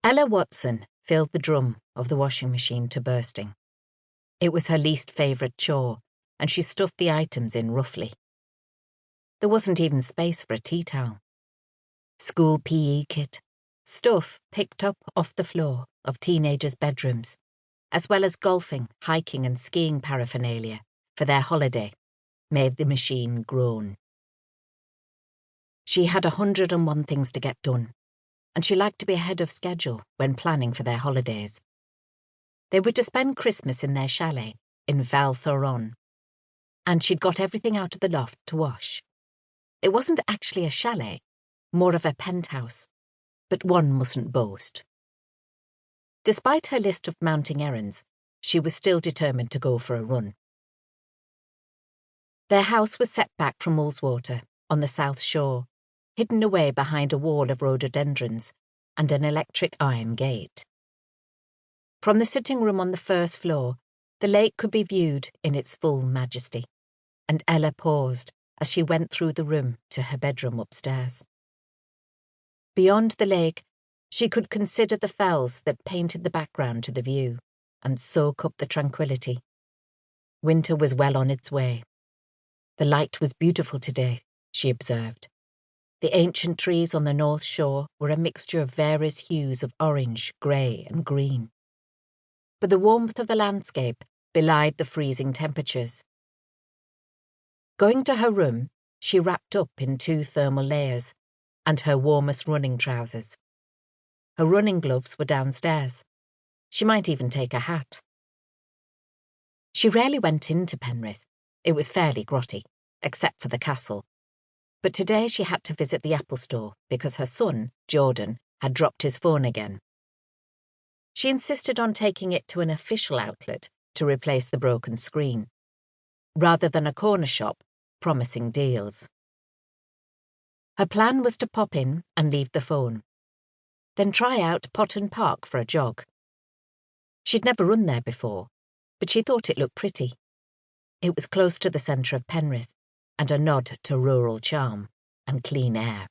Ella Watson filled the drum of the washing machine to bursting. It was her least favourite chore, and she stuffed the items in roughly. There wasn't even space for a tea towel. School PE kit, stuff picked up off the floor of teenagers' bedrooms, as well as golfing, hiking and skiing paraphernalia for their holiday, made the machine groan. She had 101 things to get done, and she liked to be ahead of schedule when planning for their holidays. They were to spend Christmas in their chalet in Val Thorens, and she'd got everything out of the loft to wash. It wasn't actually a chalet, more of a penthouse, but one mustn't boast. Despite her list of mounting errands, she was still determined to go for a run. Their house was set back from Ullswater on the south shore, hidden away behind a wall of rhododendrons and an electric iron gate. From the sitting room on the first floor, the lake could be viewed in its full majesty, and Ella paused as she went through the room to her bedroom upstairs. Beyond the lake, she could consider the fells that painted the background to the view and soak up the tranquility. Winter was well on its way. The light was beautiful today, she observed. The ancient trees on the north shore were a mixture of various hues of orange, grey and green. But the warmth of the landscape belied the freezing temperatures. Going to her room, she wrapped up in 2 thermal layers and her warmest running trousers. Her running gloves were downstairs. She might even take a hat. She rarely went into Penrith. It was fairly grotty, except for the castle. But today she had to visit the Apple store because her son, Jordan, had dropped his phone again. She insisted on taking it to an official outlet to replace the broken screen, rather than a corner shop promising deals. Her plan was to pop in and leave the phone, then try out Potton Park for a jog. She'd never run there before, but she thought it looked pretty. It was close to the centre of Penrith, and a nod to rural charm and clean air.